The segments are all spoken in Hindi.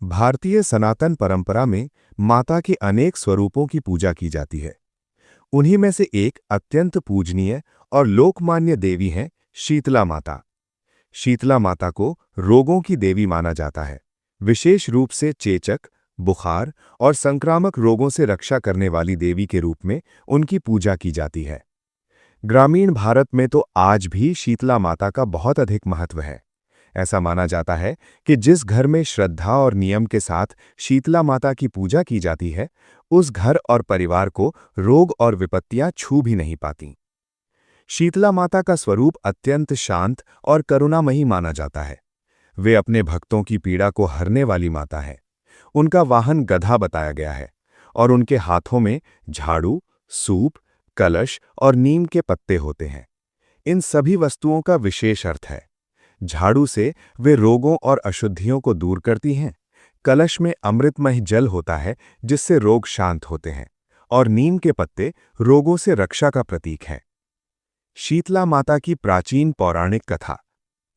भारतीय सनातन परंपरा में माता के अनेक स्वरूपों की पूजा की जाती है। उन्हीं में से एक अत्यंत पूजनीय और लोकमान्य देवी हैं शीतला माता। शीतला माता को रोगों की देवी माना जाता है। विशेष रूप से चेचक, बुखार और संक्रामक रोगों से रक्षा करने वाली देवी के रूप में उनकी पूजा की जाती है। ग्रामीण भारत में तो आज भी शीतला माता का बहुत अधिक महत्व है। ऐसा माना जाता है कि जिस घर में श्रद्धा और नियम के साथ शीतला माता की पूजा की जाती है, उस घर और परिवार को रोग और विपत्तियां छू भी नहीं पाती। शीतला माता का स्वरूप अत्यंत शांत और करुणामयी माना जाता है। वे अपने भक्तों की पीड़ा को हरने वाली माता है। उनका वाहन गधा बताया गया है और उनके हाथों में झाड़ू, सूप, कलश और नीम के पत्ते होते हैं। इन सभी वस्तुओं का विशेष अर्थ है। झाड़ू से वे रोगों और अशुद्धियों को दूर करती हैं। कलश में अमृतमय जल होता है जिससे रोग शांत होते हैं और नीम के पत्ते रोगों से रक्षा का प्रतीक हैं। शीतला माता की प्राचीन पौराणिक कथा।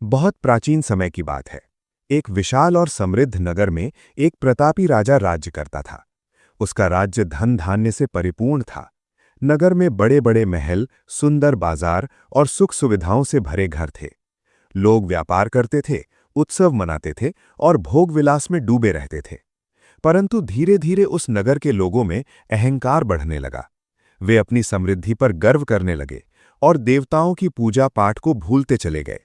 बहुत प्राचीन समय की बात है। एक विशाल और समृद्ध नगर में एक प्रतापी राजा राज्य करता था। उसका राज्य धन धान्य से परिपूर्ण था। नगर में बड़े बड़े महल, सुंदर बाजार और सुख सुविधाओं से भरे घर थे। लोग व्यापार करते थे, उत्सव मनाते थे और भोग विलास में डूबे रहते थे। परंतु धीरे धीरे उस नगर के लोगों में अहंकार बढ़ने लगा। वे अपनी समृद्धि पर गर्व करने लगे और देवताओं की पूजा पाठ को भूलते चले गए।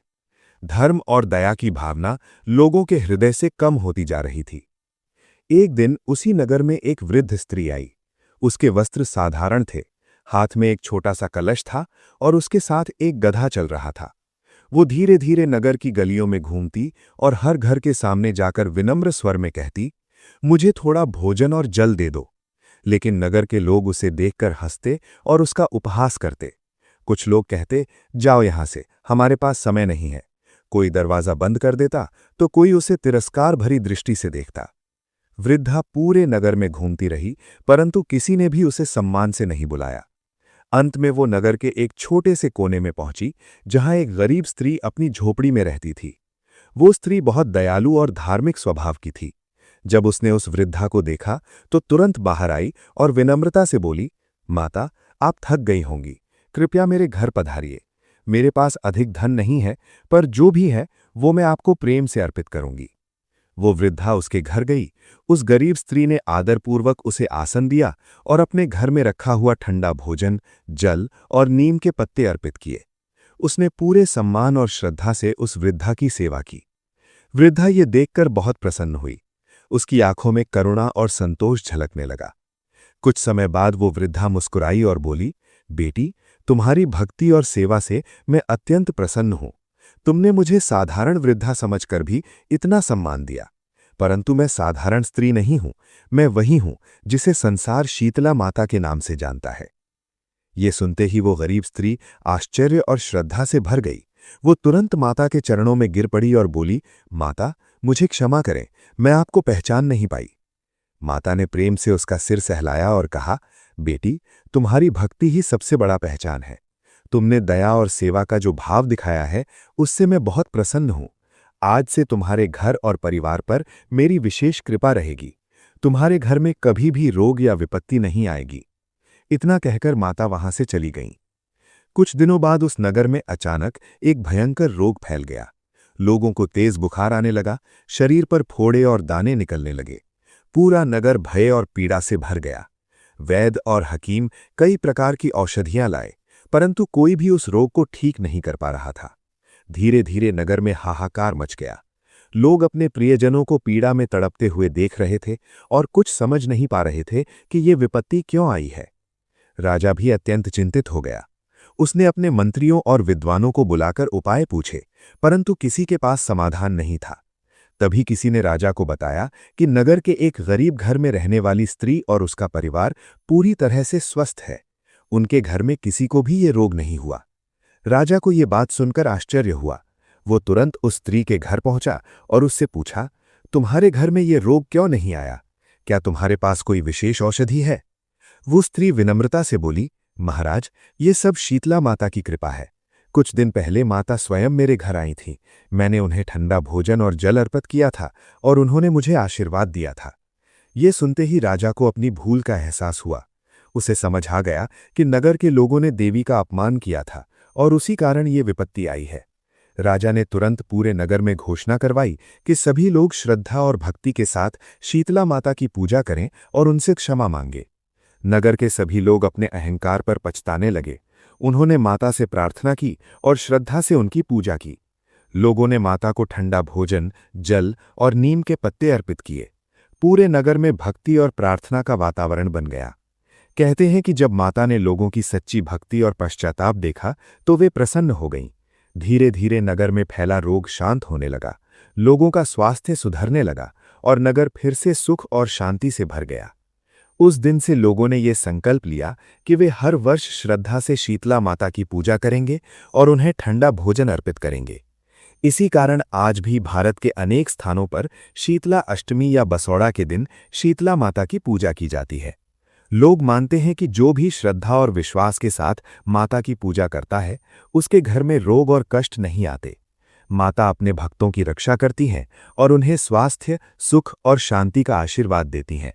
धर्म और दया की भावना लोगों के हृदय से कम होती जा रही थी। एक दिन उसी नगर में एक वृद्ध स्त्री आई। उसके वस्त्र साधारण थे, हाथ में एक छोटा सा कलश था और उसके साथ एक गधा चल रहा था। वो धीरे धीरे नगर की गलियों में घूमती और हर घर के सामने जाकर विनम्र स्वर में कहती, मुझे थोड़ा भोजन और जल दे दो। लेकिन नगर के लोग उसे देखकर हंसते और उसका उपहास करते। कुछ लोग कहते, जाओ यहां से, हमारे पास समय नहीं है। कोई दरवाजा बंद कर देता तो कोई उसे तिरस्कार भरी दृष्टि से देखता। वृद्धा पूरे नगर में घूमती रही, परंतु किसी ने भी उसे सम्मान से नहीं बुलाया। अंत में वो नगर के एक छोटे से कोने में पहुंची, जहां एक गरीब स्त्री अपनी झोपड़ी में रहती थी। वो स्त्री बहुत दयालु और धार्मिक स्वभाव की थी। जब उसने उस वृद्धा को देखा तो तुरंत बाहर आई और विनम्रता से बोली, माता, आप थक गई होंगी, कृपया मेरे घर पधारिए। मेरे पास अधिक धन नहीं है, पर जो भी है वो मैं आपको प्रेम से अर्पित करूंगी। वो वृद्धा उसके घर गई। उस गरीब स्त्री ने आदरपूर्वक उसे आसन दिया और अपने घर में रखा हुआ ठंडा भोजन, जल और नीम के पत्ते अर्पित किए। उसने पूरे सम्मान और श्रद्धा से उस वृद्धा की सेवा की। वृद्धा ये देखकर बहुत प्रसन्न हुई। उसकी आंखों में करुणा और संतोष झलकने लगा। कुछ समय बाद वो वृद्धा मुस्कुराई और बोली, बेटी, तुम्हारी भक्ति और सेवा से मैं अत्यंत प्रसन्न हूं। तुमने मुझे साधारण वृद्धा समझकर भी इतना सम्मान दिया, परंतु मैं साधारण स्त्री नहीं हूं। मैं वही हूं जिसे संसार शीतला माता के नाम से जानता है। ये सुनते ही वो गरीब स्त्री आश्चर्य और श्रद्धा से भर गई। वो तुरंत माता के चरणों में गिर पड़ी और बोली, माता, मुझे क्षमा करें, मैं आपको पहचान नहीं पाई। माता ने प्रेम से उसका सिर सहलाया और कहा, बेटी, तुम्हारी भक्ति ही सबसे बड़ा पहचान है। तुमने दया और सेवा का जो भाव दिखाया है, उससे मैं बहुत प्रसन्न हूं। आज से तुम्हारे घर और परिवार पर मेरी विशेष कृपा रहेगी। तुम्हारे घर में कभी भी रोग या विपत्ति नहीं आएगी। इतना कहकर माता वहां से चली गईं। कुछ दिनों बाद उस नगर में अचानक एक भयंकर रोग फैल गया। लोगों को तेज बुखार आने लगा, शरीर पर फोड़े और दाने निकलने लगे। पूरा नगर भय और पीड़ा से भर गया। वैद्य और हकीम कई प्रकार की औषधियां लाए, परंतु कोई भी उस रोग को ठीक नहीं कर पा रहा था। धीरे धीरे नगर में हाहाकार मच गया। लोग अपने प्रियजनों को पीड़ा में तड़पते हुए देख रहे थे और कुछ समझ नहीं पा रहे थे कि ये विपत्ति क्यों आई है। राजा भी अत्यंत चिंतित हो गया। उसने अपने मंत्रियों और विद्वानों को बुलाकर उपाय पूछे, परंतु किसी के पास समाधान नहीं था। तभी किसी ने राजा को बताया कि नगर के एक गरीब घर में रहने वाली स्त्री और उसका परिवार पूरी तरह से स्वस्थ है। उनके घर में किसी को भी ये रोग नहीं हुआ। राजा को ये बात सुनकर आश्चर्य हुआ। वो तुरंत उस स्त्री के घर पहुंचा और उससे पूछा, तुम्हारे घर में ये रोग क्यों नहीं आया? क्या तुम्हारे पास कोई विशेष औषधि है? वो स्त्री विनम्रता से बोली, महाराज, ये सब शीतला माता की कृपा है। कुछ दिन पहले माता स्वयं मेरे घर आई थीं। मैंने उन्हें ठंडा भोजन और जल अर्पित किया था और उन्होंने मुझे आशीर्वाद दिया था। ये सुनते ही राजा को अपनी भूल का एहसास हुआ। उसे समझ आ गया कि नगर के लोगों ने देवी का अपमान किया था और उसी कारण ये विपत्ति आई है। राजा ने तुरंत पूरे नगर में घोषणा करवाई कि सभी लोग श्रद्धा और भक्ति के साथ शीतला माता की पूजा करें और उनसे क्षमा मांगे। नगर के सभी लोग अपने अहंकार पर पछताने लगे। उन्होंने माता से प्रार्थना की और श्रद्धा से उनकी पूजा की। लोगों ने माता को ठंडा भोजन, जल और नीम के पत्ते अर्पित किए। पूरे नगर में भक्ति और प्रार्थना का वातावरण बन गया। कहते हैं कि जब माता ने लोगों की सच्ची भक्ति और पश्चाताप देखा तो वे प्रसन्न हो गईं। धीरे धीरे नगर में फैला रोग शांत होने लगा, लोगों का स्वास्थ्य सुधरने लगा और नगर फिर से सुख और शांति से भर गया। उस दिन से लोगों ने ये संकल्प लिया कि वे हर वर्ष श्रद्धा से शीतला माता की पूजा करेंगे और उन्हें ठंडा भोजन अर्पित करेंगे। इसी कारण आज भी भारत के अनेक स्थानों पर शीतला अष्टमी या बसौड़ा के दिन शीतला माता की पूजा की जाती है। लोग मानते हैं कि जो भी श्रद्धा और विश्वास के साथ माता की पूजा करता है, उसके घर में रोग और कष्ट नहीं आते। माता अपने भक्तों की रक्षा करती हैं और उन्हें स्वास्थ्य, सुख और शांति का आशीर्वाद देती हैं।